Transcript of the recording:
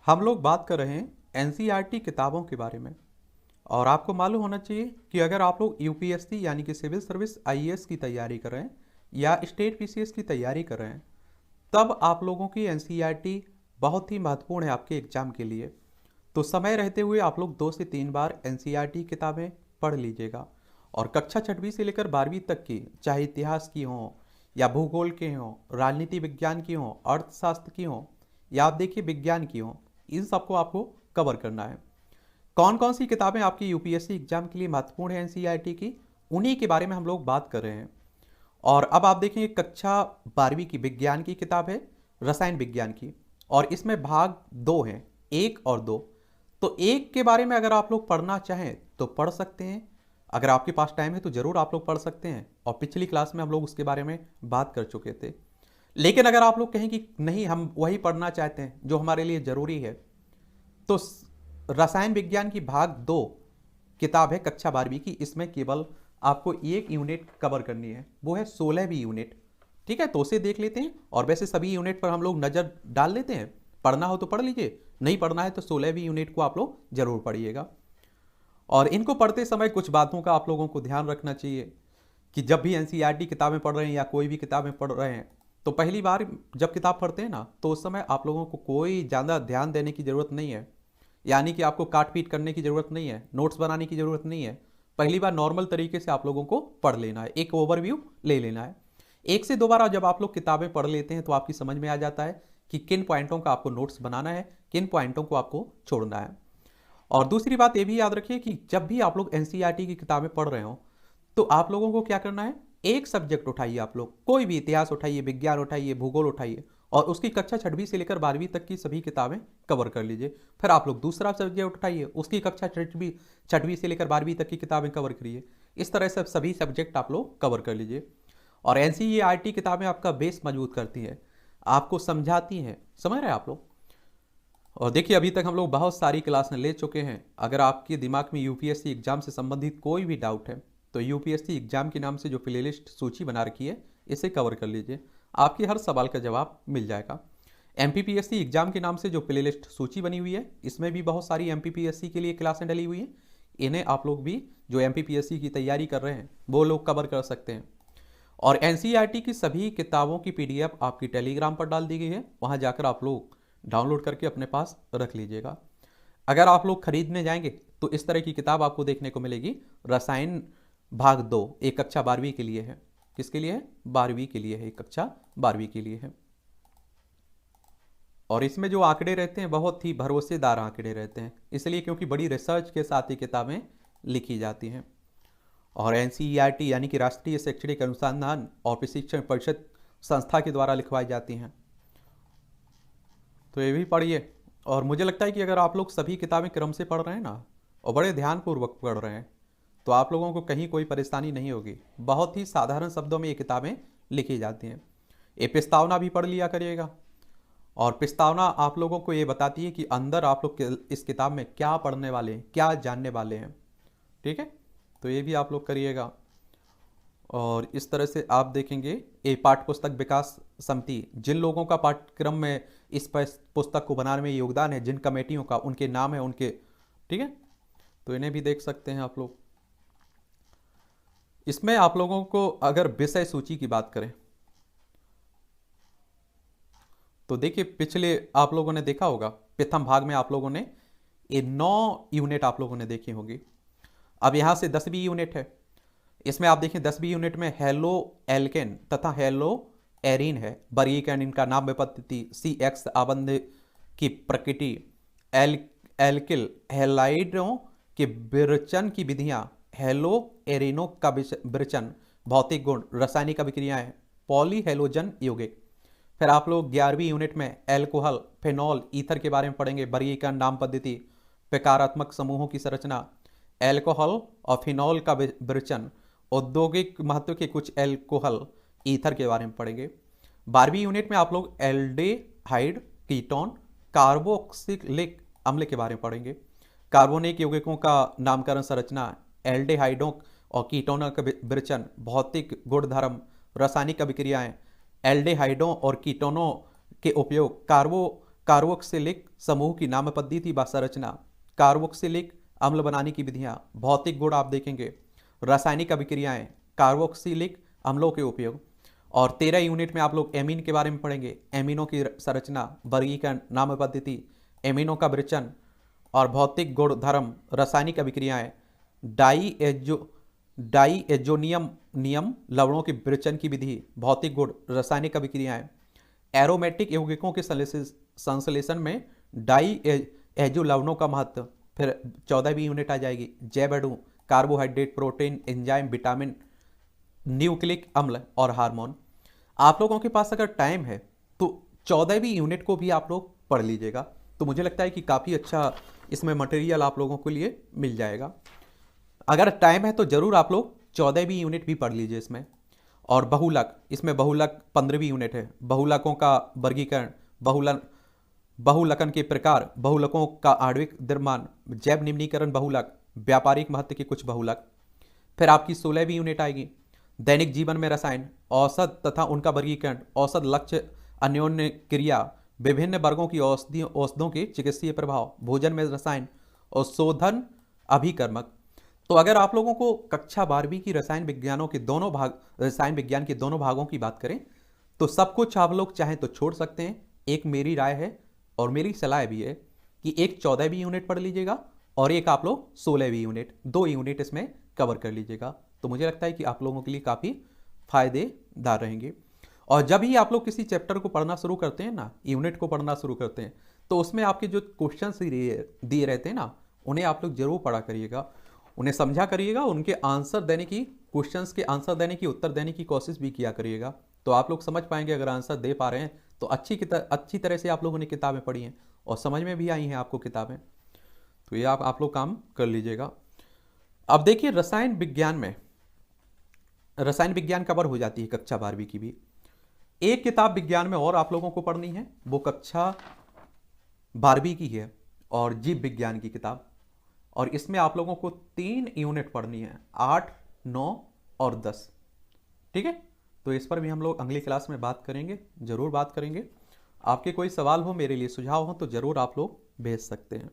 हम लोग बात कर रहे हैं एनसीईआरटी किताबों के बारे में। और आपको मालूम होना चाहिए कि अगर आप लोग यूपीएससी यानी कि सिविल सर्विस आईएएस की तैयारी कर रहे हैं या स्टेट पीसीएस की तैयारी कर रहे हैं, तब आप लोगों की एनसीईआरटी बहुत ही महत्वपूर्ण है आपके एग्जाम के लिए। तो समय रहते हुए आप लोग 2 से 3 बार एनसीईआरटी किताबें पढ़ लीजिएगा। और कक्षा छठवीं से लेकर 12वीं तक की, चाहे इतिहास की हों या भूगोल के हों, राजनीति विज्ञान की हों, अर्थशास्त्र की हों, या आप देखिए विज्ञान की हों, इन सबको आपको कवर करना है। कौन कौन सी किताबें आपकी यूपीएससी एग्जाम के लिए महत्वपूर्ण है एनसीईआरटी की, उन्हीं के बारे में हम लोग बात कर रहे हैं। और अब आप देखेंगे कक्षा 12वीं की विज्ञान की किताब है, रसायन विज्ञान की। और इसमें भाग 2 हैं, 1 और 2। तो एक के बारे में अगर आप लोग पढ़ना चाहें तो पढ़ सकते हैं, अगर आपके पास टाइम है तो ज़रूर आप लोग पढ़ सकते हैं। और पिछली क्लास में हम लोग उसके बारे में बात कर चुके थे। लेकिन अगर आप लोग कहें कि नहीं, हम वही पढ़ना चाहते हैं जो हमारे लिए ज़रूरी है, तो रसायन विज्ञान की भाग 2 किताब है कक्षा 12वीं की। इसमें केवल आपको एक यूनिट कवर करनी है, वो है 16वीं यूनिट। ठीक है, तो उसे देख लेते हैं। और वैसे सभी यूनिट पर हम लोग नज़र डाल लेते हैं, पढ़ना हो तो पढ़ लीजिए, नहीं पढ़ना है तो 16वीं यूनिट को आप लोग जरूर पढ़िएगा। और इनको पढ़ते समय कुछ बातों का आप लोगों को ध्यान रखना चाहिए कि जब भी एनसीईआरटी किताबें पढ़ रहे हैं या कोई भी किताबें पढ़ रहे हैं, तो पहली बार जब किताब पढ़ते हैं ना, तो उस समय आप लोगों को कोई ज़्यादा ध्यान देने की ज़रूरत नहीं है। यानी कि आपको काट पीट करने की ज़रूरत नहीं है, नोट्स बनाने की ज़रूरत नहीं है। पहली बार नॉर्मल तरीके से आप लोगों को पढ़ लेना है, एक ओवरव्यू ले लेना है। 1 से 2 बार जब आप लोग किताबें पढ़ लेते हैं तो आपकी समझ में आ जाता है कि किन पॉइंटों का आपको नोट्स बनाना है, किन पॉइंटों को आपको छोड़ना है। और दूसरी बात ये भी याद रखिए कि जब भी आप लोग एनसीईआरटी की किताबें पढ़ रहे हो, तो आप लोगों को क्या करना है, एक सब्जेक्ट उठाइए। आप लोग कोई भी इतिहास उठाइए, विज्ञान उठाइए, भूगोल उठाइए, और उसकी कक्षा छठवीं से लेकर 12वीं तक की सभी किताबें कवर कर लीजिए। फिर आप लोग दूसरा सब्जेक्ट उठाइए, उसकी कक्षा छठवीं से लेकर 12वीं तक की किताबें कवर करिए। इस तरह से सभी सब्जेक्ट आप लोग कवर कर लीजिए। और एनसीईआरटी किताबें आपका बेस मजबूत करती हैं, आपको समझाती हैं। समझ रहे हैं आप लोग? और देखिए, अभी तक हम लोग बहुत सारी क्लासें ले चुके हैं। अगर आपके दिमाग में यूपीएससी एग्जाम से संबंधित कोई भी डाउट है, तो यूपीएससी एग्जाम के नाम से जो प्लेलिस्ट सूची बना रखी है, इसे कवर कर लीजिए, आपके हर सवाल का जवाब मिल जाएगा। एमपीपीएससी एग्जाम के नाम से जो प्लेलिस्ट सूची बनी हुई है, इसमें भी बहुत सारी एमपीपीएससी के लिए क्लासें डली हुई हैं। इन्हें आप लोग भी जो एमपीपीएससी की तैयारी कर रहे हैं वो लोग कवर कर सकते हैं। और एनसीईआरटी की सभी किताबों की पीडीएफ आपकी टेलीग्राम पर डाल दी गई है, वहाँ जाकर आप लोग डाउनलोड करके अपने पास रख लीजिएगा। अगर आप लोग खरीदने जाएंगे तो इस तरह की किताब आपको देखने को मिलेगी। रसायन भाग 2 एक कक्षा 12वीं के लिए है। किसके लिए है? 12वीं के लिए है, एक कक्षा 12वीं के लिए है। और इसमें जो आंकड़े रहते हैं बहुत ही भरोसेदार आंकड़े रहते हैं, इसलिए क्योंकि बड़ी रिसर्च के साथ ये किताबें लिखी जाती हैं। और एनसीईआरटी यानी कि राष्ट्रीय शैक्षणिक अनुसंधान और प्रशिक्षण परिषद संस्था के द्वारा लिखवाई जाती हैं। तो ये भी पढ़िए। और मुझे लगता है कि अगर आप लोग सभी किताबें क्रम से पढ़ रहे हैं ना, और बड़े ध्यानपूर्वक पढ़ रहे हैं, तो आप लोगों को कहीं कोई परेशानी नहीं होगी। बहुत ही साधारण शब्दों में ये किताबें लिखी जाती हैं। ये प्रस्तावना भी पढ़ लिया करिएगा। और प्रस्तावना आप लोगों को ये बताती है कि अंदर आप लोग इस किताब में क्या पढ़ने वाले हैं, क्या जानने वाले हैं। ठीक है, तो ये भी आप लोग करिएगा। और इस तरह से आप देखेंगे, ये पाठ्य पुस्तक विकास समिति, जिन लोगों का पाठ्यक्रम में इस पुस्तक को बनाने में योगदान है, जिन कमेटियों का, उनके नाम है उनके। ठीक है, तो इन्हें भी देख सकते हैं आप लोग। इसमें आप लोगों को अगर विषय सूची की बात करें तो देखिए, पिछले आप लोगों ने देखा होगा, प्रथम भाग में आप लोगों ने ये 9 यूनिट आप लोगों ने देखी होगी। अब यहाँ से 10वीं यूनिट है। इसमें आप देखें 10वीं यूनिट में हेलो एल्केन तथा हेलो एरीन है। वर्गीकरण, इनका नाम, विपत्ति, CX आबंध की प्रकृति, एल्किल हैलाइडों के विरचन की विधियां, हेलो एरिनो का विरचन, भौतिक गुण, रासायनिक अभिक्रियाएं, पॉली हेलोजन यौगिक। फिर आप लोग 11वीं यूनिट में एल्कोहल, फेनॉल, ईथर के बारे में पढ़ेंगे। वर्गीकरण, नाम पद्धति, प्रकारात्मक समूहों की संरचना, एल्कोहल और फिनॉल का विरचन, औद्योगिक महत्व के कुछ एल्कोहल, ईथर के बारे में पढ़ेंगे। 12वीं यूनिट में आप लोग एल्डेहाइड, कीटोन, कार्बोक्सिलिक अम्ल के बारे में पढ़ेंगे। कार्बोनिक यौगिकों का नामकरण, संरचना, एल्डेहाइडों और कीटोनों का विरचन, भौतिक गुणधर्म, रासायनिक अभिक्रियाएं, एल्डेहाइडों और कीटोनों के उपयोग, कार्बो कार्बोक्सिलिक समूह की नाम पद्धति व संरचना, कार्बोक्सिलिक अम्ल बनाने की विधियां, भौतिक गुण आप देखेंगे, रासायनिक अभिक्रियाएं, कार्बोक्सिलिक अम्लों के उपयोग। और 13 यूनिट में आप लोग एमीन के बारे में पढ़ेंगे, एमीनों की संरचना, वर्गीकरण, नाम पद्धति, एमीनों का विरचन और भौतिक गुण धर्म, रासायनिक अभिक्रियाएं, डाईएजोनियम नियम, लवणों के विरचन की विधि, भौतिक गुण, रासायनिक अभिक्रियाएं, एरोमेटिक यौगिकों के संश्लेषण में डाईएजो लवणों का महत्व। फिर 14वीं यूनिट आ जाएगी जैव अणु, carbohydrate, protein, enzyme, vitamin, nucleic अम्ल और हार्मोन। आप लोगों के पास अगर टाइम है तो 14वीं यूनिट को भी आप लोग पढ़ लीजिएगा, तो मुझे लगता है कि काफ़ी अच्छा इसमें मटेरियल आप लोगों के लिए मिल जाएगा। अगर टाइम है तो ज़रूर आप लोग 14वीं यूनिट भी पढ़ लीजिए इसमें। और बहुलक, इसमें बहुलक 15वीं यूनिट है, बहुलकों का वर्गीकरण, बहुलकन के प्रकार, बहुलकों का आणविक द्रव्यमान, जैव निम्नीकरण बहुलक, व्यापारिक महत्व के कुछ बहुलक। फिर आपकी 16वीं यूनिट आएगी दैनिक जीवन में रसायन, औषध तथा उनका वर्गीकरण, औषध लक्ष्य, अन्योन्य क्रिया, विभिन्न वर्गों की औषधों के चिकित्सीय प्रभाव, भोजन में रसायन और शोधन अभिकर्मक। तो अगर आप लोगों को कक्षा 12वीं की रसायन विज्ञान के दोनों भागों की बात करें तो सब कुछ आप लोग चाहें तो छोड़ सकते हैं। एक मेरी राय है और मेरी सलाह भी है कि एक 14वीं यूनिट पढ़ लीजिएगा और एक आप लोग 16वीं यूनिट, 2 यूनिट इसमें कवर कर लीजिएगा। तो मुझे लगता है कि आप लोगों के लिए काफ़ी फायदेदार रहेंगे। और जब ही आप लोग किसी चैप्टर को पढ़ना शुरू करते हैं ना, यूनिट को पढ़ना शुरू करते हैं, तो उसमें आपके जो क्वेश्चंस दिए रहते हैं ना, उन्हें आप लोग जरूर पढ़ा करिएगा, उन्हें समझा करिएगा, उनके आंसर देने की, क्वेश्चंस के आंसर देने की, उत्तर देने की कोशिश भी किया करिएगा। तो आप लोग समझ पाएंगे, अगर आंसर दे पा रहे हैं तो अच्छी तरह से आप लोगों ने किताबें पढ़ी हैं और समझ में भी आई हैं आपको किताबें, तो ये आप लोग काम कर लीजिएगा। अब देखिए रसायन विज्ञान कवर हो जाती है कक्षा 12वीं की भी। एक किताब विज्ञान में और आप लोगों को पढ़नी है, वो कक्षा 12वीं की है और जीव विज्ञान की किताब, और इसमें आप लोगों को 3 यूनिट पढ़नी है, 8, 9 और 10। ठीक है, तो इस पर भी हम लोग अगली क्लास में बात करेंगे, जरूर बात करेंगे। आपके कोई सवाल हो, मेरे लिए सुझाव हो, तो जरूर आप लोग भेज सकते हैं।